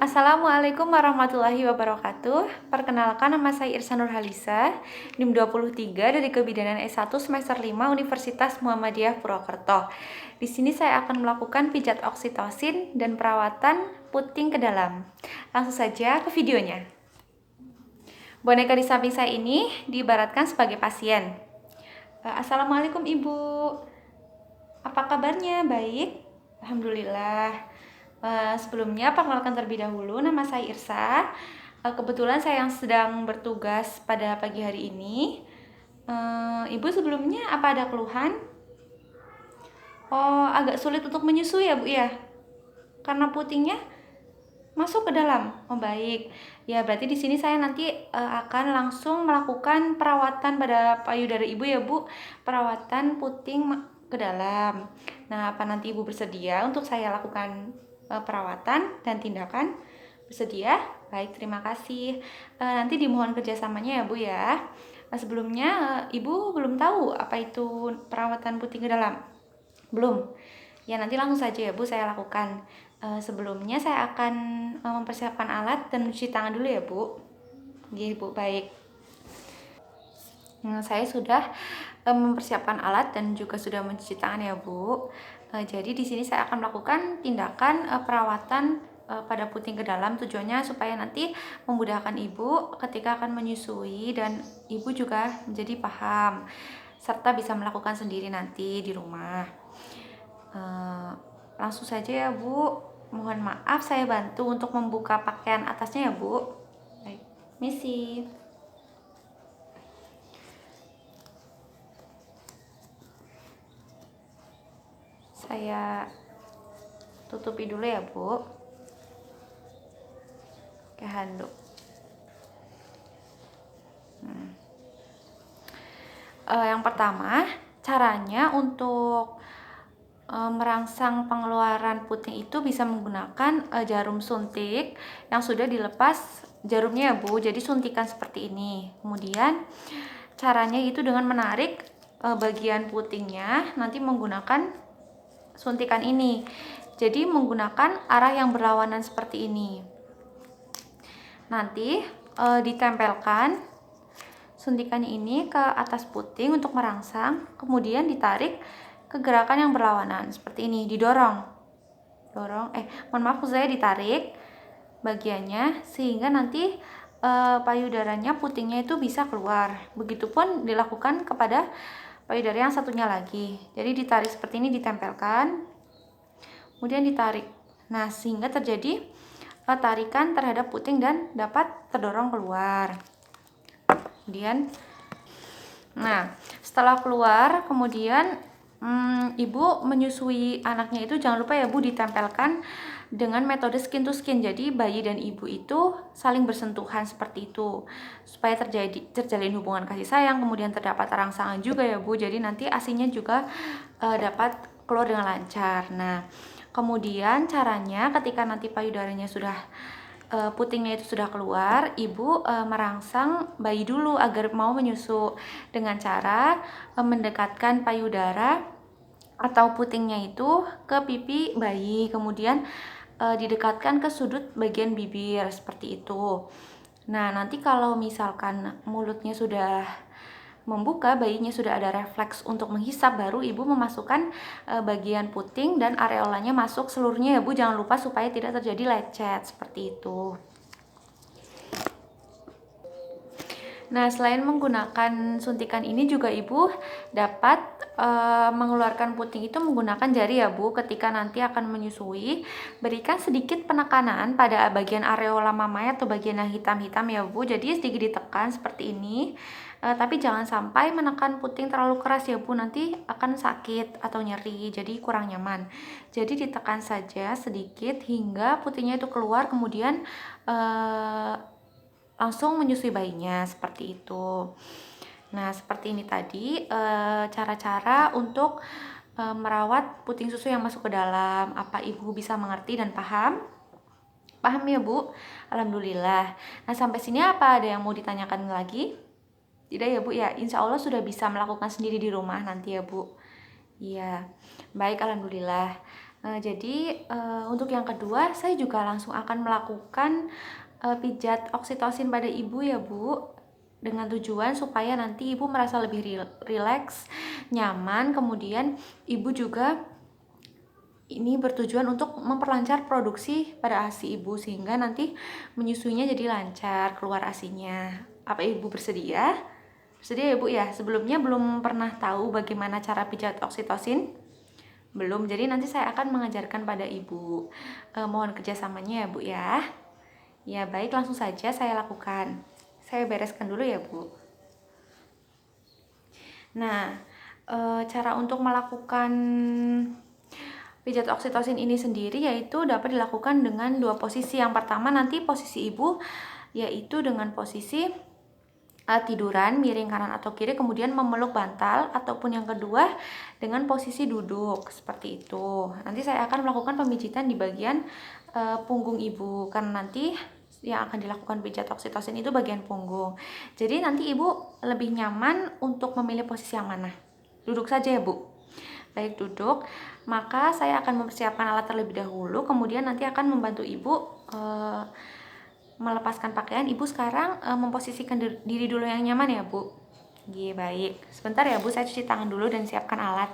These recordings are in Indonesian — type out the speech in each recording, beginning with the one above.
Assalamualaikum warahmatullahi wabarakatuh. Perkenalkan, nama saya Irsa Nurhalisa, NIM 23 dari Kebidanan S1 semester 5 Universitas Muhammadiyah Purwokerto. Di sini saya akan melakukan pijat oksitosin dan perawatan puting ke dalam. Langsung saja ke videonya. Boneka di samping saya ini diibaratkan sebagai pasien. Assalamualaikum Ibu. Apa kabarnya? Baik? Alhamdulillah. Sebelumnya perkenalkan terlebih dahulu, nama saya Irsa. Kebetulan saya yang sedang bertugas pada pagi hari ini. Ibu sebelumnya apa ada keluhan? Oh, agak sulit untuk menyusui ya Bu ya? Karena putingnya masuk ke dalam. Oh baik. Ya berarti di sini saya nanti akan langsung melakukan perawatan pada payudara Ibu ya Bu. Perawatan puting ke dalam. Nah, apa nanti Ibu bersedia untuk saya lakukan perawatan dan tindakan? Bersedia? Baik, terima kasih. Nanti dimohon kerjasamanya ya Bu ya. Sebelumnya Ibu belum tahu apa itu perawatan puting ke dalam? Belum? Ya nanti langsung saja ya Bu saya lakukan. Sebelumnya saya akan mempersiapkan alat dan mencuci tangan dulu ya Bu. Iya Bu, baik. Saya sudah mempersiapkan alat dan juga sudah mencuci tangan ya Bu. Jadi di sini saya akan melakukan tindakan perawatan pada puting ke dalam, tujuannya supaya nanti memudahkan Ibu ketika akan menyusui dan Ibu juga menjadi paham serta bisa melakukan sendiri nanti di rumah. Langsung saja ya Bu. Mohon maaf saya bantu untuk membuka pakaian atasnya ya Bu. Baik, misi. Saya tutupi dulu ya Bu. Pakai handuk. Yang pertama, caranya untuk merangsang pengeluaran puting itu bisa menggunakan jarum suntik yang sudah dilepas jarumnya ya Bu. Jadi suntikan seperti ini. Kemudian caranya itu dengan menarik bagian putingnya nanti menggunakan suntikan ini. Jadi menggunakan arah yang berlawanan seperti ini. Nanti ditempelkan suntikan ini ke atas puting untuk merangsang, kemudian ditarik ke gerakan yang berlawanan seperti ini, didorong. Mohon maaf, saya ditarik bagiannya sehingga nanti payudaranya putingnya itu bisa keluar. Begitupun dilakukan kepada payudara yang satunya lagi. Jadi ditarik seperti ini, ditempelkan, kemudian ditarik. Nah, sehingga terjadi tarikan terhadap puting dan dapat terdorong keluar. Kemudian, nah setelah keluar, kemudian Ibu menyusui anaknya itu jangan lupa ya Bu ditempelkan dengan metode skin to skin. Jadi bayi dan ibu itu saling bersentuhan seperti itu supaya terjalin hubungan kasih sayang, kemudian terdapat rangsangan juga ya Bu. Jadi nanti ASINya juga dapat keluar dengan lancar. Nah, kemudian caranya ketika nanti payudaranya sudah putingnya itu sudah keluar, Ibu merangsang bayi dulu agar mau menyusu dengan cara mendekatkan payudara atau putingnya itu ke pipi bayi, kemudian didekatkan ke sudut bagian bibir seperti itu. Nah, nanti kalau misalkan mulutnya sudah membuka, bayinya sudah ada refleks untuk menghisap, baru Ibu memasukkan bagian puting dan areolanya masuk seluruhnya ya Bu. Jangan lupa supaya tidak terjadi lecet seperti itu. Nah, selain menggunakan suntikan ini juga Ibu dapat mengeluarkan puting itu menggunakan jari ya Bu. Ketika nanti akan menyusui, berikan sedikit penekanan pada bagian areola mamanya atau bagian yang hitam-hitam ya Bu. Jadi sedikit ditekan seperti ini. Tapi jangan sampai menekan puting terlalu keras ya Bu, nanti akan sakit atau nyeri, jadi kurang nyaman. Jadi ditekan saja sedikit hingga putingnya itu keluar, kemudian langsung menyusui bayinya seperti itu. Nah, seperti ini tadi cara-cara untuk merawat puting susu yang masuk ke dalam. Apa Ibu bisa mengerti dan paham? Paham ya Bu? Alhamdulillah. Nah, sampai sini apa ada yang mau ditanyakan lagi? Tidak ya Bu ya? Insya Allah sudah bisa melakukan sendiri di rumah nanti ya Bu. Iya, baik, alhamdulillah. Untuk yang kedua, saya juga langsung akan melakukan pijat oksitosin pada ibu ya Bu, dengan tujuan supaya nanti ibu merasa lebih rileks, nyaman, kemudian ibu juga ini bertujuan untuk memperlancar produksi pada ASI ibu sehingga nanti menyusuinya jadi lancar keluar ASInya. Apa ibu bersedia? Bersedia ya Bu ya? Sebelumnya belum pernah tahu bagaimana cara pijat oksitosin? Belum, jadi nanti saya akan mengajarkan pada ibu. Mohon kerjasamanya ya Bu ya. Ya baik, langsung saja saya lakukan. Saya bereskan dulu ya Bu. Nah, cara untuk melakukan pijat oksitosin ini sendiri yaitu dapat dilakukan dengan dua posisi. Yang pertama nanti posisi ibu yaitu dengan posisi tiduran miring kanan atau kiri, kemudian memeluk bantal, ataupun yang kedua dengan posisi duduk seperti itu. Nanti saya akan melakukan pemijitan di bagian punggung ibu karena nanti yang akan dilakukan pijat oksitosin itu bagian punggung. Jadi nanti ibu lebih nyaman untuk memilih posisi yang mana. Duduk saja ya Bu. Baik, duduk. Maka saya akan mempersiapkan alat terlebih dahulu, kemudian nanti akan membantu ibu melepaskan pakaian. Ibu sekarang memposisikan diri dulu yang nyaman ya Bu. Baik. Sebentar ya Bu, saya cuci tangan dulu dan siapkan alat.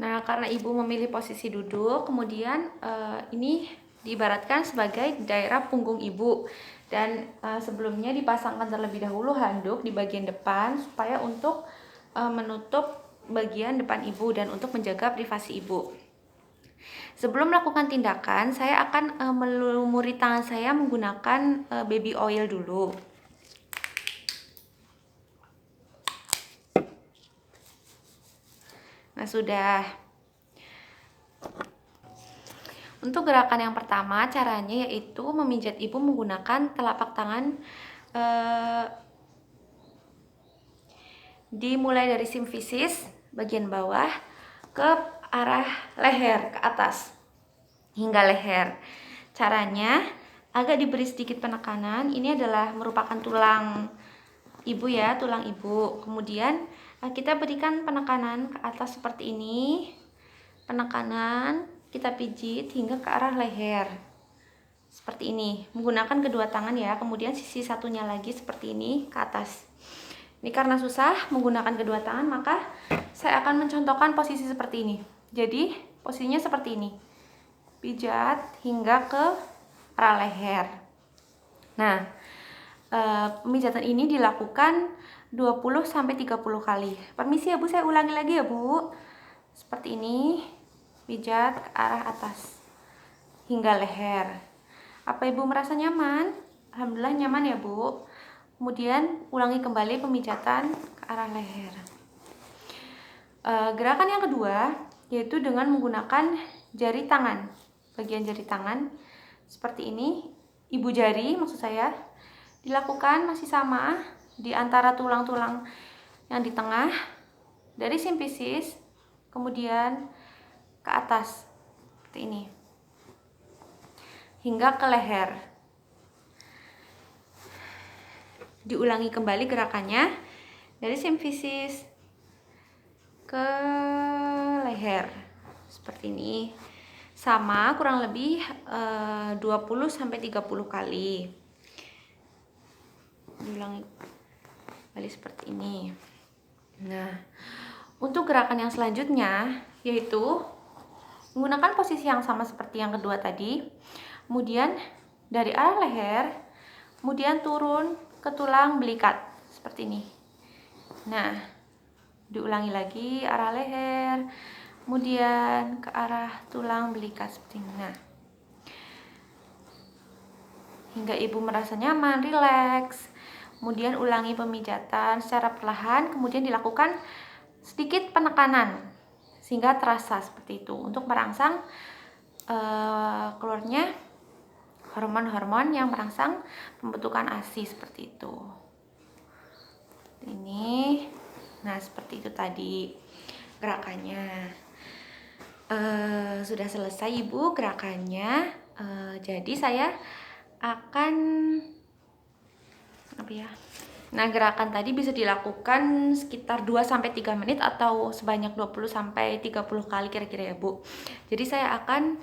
Nah, karena ibu memilih posisi duduk, kemudian ini diibaratkan sebagai daerah punggung ibu. Dan sebelumnya dipasangkan terlebih dahulu handuk di bagian depan supaya untuk menutup bagian depan ibu dan untuk menjaga privasi ibu. Sebelum melakukan tindakan, saya akan melumuri tangan saya menggunakan baby oil dulu. Nah, sudah. Untuk gerakan yang pertama, caranya yaitu memijat ibu menggunakan telapak tangan dimulai dari simfisis bagian bawah ke arah leher ke atas hingga leher. Caranya agak diberi sedikit penekanan. Ini adalah merupakan tulang ibu ya, tulang ibu. Kemudian kita berikan penekanan ke atas seperti ini. Penekanan kita pijit hingga ke arah leher. Seperti ini. Menggunakan kedua tangan ya. Kemudian sisi satunya lagi seperti ini ke atas. Ini karena susah menggunakan kedua tangan, maka saya akan mencontohkan posisi seperti ini. Jadi posisinya seperti ini, pijat hingga ke arah leher. Nah, pemijatan ini dilakukan 20-30 kali. Permisi ya Bu, saya ulangi lagi ya Bu. Seperti ini, pijat ke arah atas hingga leher. Apa Ibu merasa nyaman? Alhamdulillah nyaman ya Bu. Kemudian ulangi kembali pemijatan ke arah leher. Gerakan yang kedua yaitu dengan menggunakan jari tangan. Bagian jari tangan seperti ini, ibu jari maksud saya, dilakukan masih sama di antara tulang-tulang yang di tengah, dari simfisis kemudian ke atas seperti ini hingga ke leher. Diulangi kembali gerakannya dari simfisis ke leher seperti ini, sama kurang lebih 20-30 kali. Diulangi kembali seperti ini. Nah, untuk gerakan yang selanjutnya yaitu menggunakan posisi yang sama seperti yang kedua tadi, kemudian dari arah leher kemudian turun ke tulang belikat seperti ini. Nah, diulangi lagi arah leher kemudian ke arah tulang belikat seperti ini. Nah, hingga ibu merasa nyaman, rileks. Kemudian ulangi pemijatan secara perlahan, kemudian dilakukan sedikit penekanan sehingga terasa seperti itu untuk merangsang keluarnya hormon-hormon yang merangsang pembentukan ASI seperti itu. Ini, nah seperti itu tadi gerakannya. Sudah selesai Ibu gerakannya. Jadi saya akan Nah, gerakan tadi bisa dilakukan sekitar 2-3 menit atau sebanyak 20-30 kali kira-kira ya, Bu. Jadi saya akan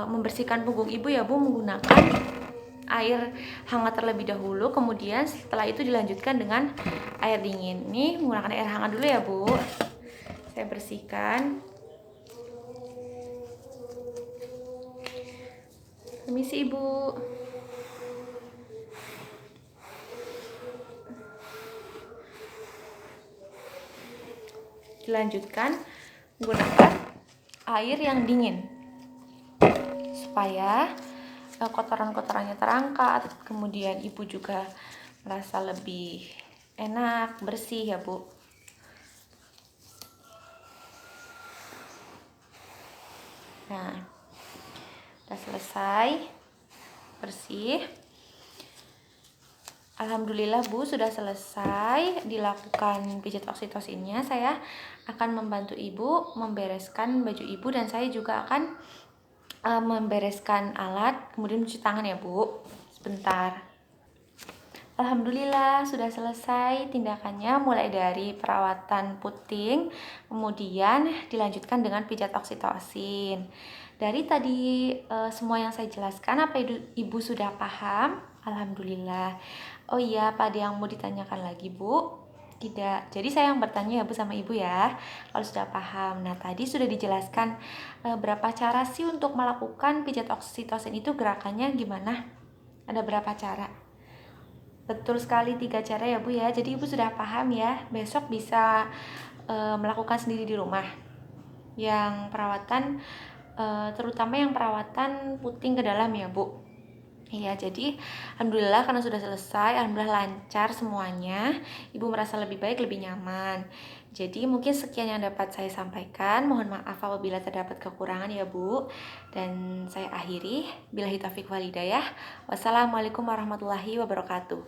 membersihkan punggung Ibu ya, Bu, menggunakan air hangat terlebih dahulu, kemudian setelah itu dilanjutkan dengan air dingin. Ini menggunakan air hangat dulu ya, Bu. Saya bersihkan. Permisi, Ibu. Dilanjutkan menggunakan air yang dingin supaya kotoran-kotorannya terangkat, kemudian Ibu juga merasa lebih enak, bersih ya, Bu. Nah, udah selesai bersih. Alhamdulillah, Bu, sudah selesai dilakukan pijat oksitosinnya. Saya akan membantu Ibu membereskan baju Ibu dan saya juga akan membereskan alat, kemudian cuci tangan ya, Bu. Sebentar. Alhamdulillah sudah selesai tindakannya, mulai dari perawatan puting, kemudian dilanjutkan dengan pijat oksitosin. Dari tadi semua yang saya jelaskan, apa Ibu sudah paham? Alhamdulillah. Oh iya, apa ada yang mau ditanyakan lagi, Bu? Tidak. Jadi saya yang bertanya ya, Bu, sama Ibu ya, kalau sudah paham. Nah, tadi sudah dijelaskan berapa cara sih untuk melakukan pijat oksitosin itu, gerakannya gimana? Ada berapa cara? Betul sekali, 3 cara ya, Bu ya. Jadi Ibu sudah paham ya. Besok bisa melakukan sendiri di rumah. Yang perawatan terutama yang perawatan puting ke dalam ya, Bu. Iya, jadi alhamdulillah karena sudah selesai, alhamdulillah lancar semuanya. Ibu merasa lebih baik, lebih nyaman. Jadi mungkin sekian yang dapat saya sampaikan. Mohon maaf apabila terdapat kekurangan ya, Bu. Dan saya akhiri. Billahi taufiq wal hidayah. Wassalamualaikum warahmatullahi wabarakatuh.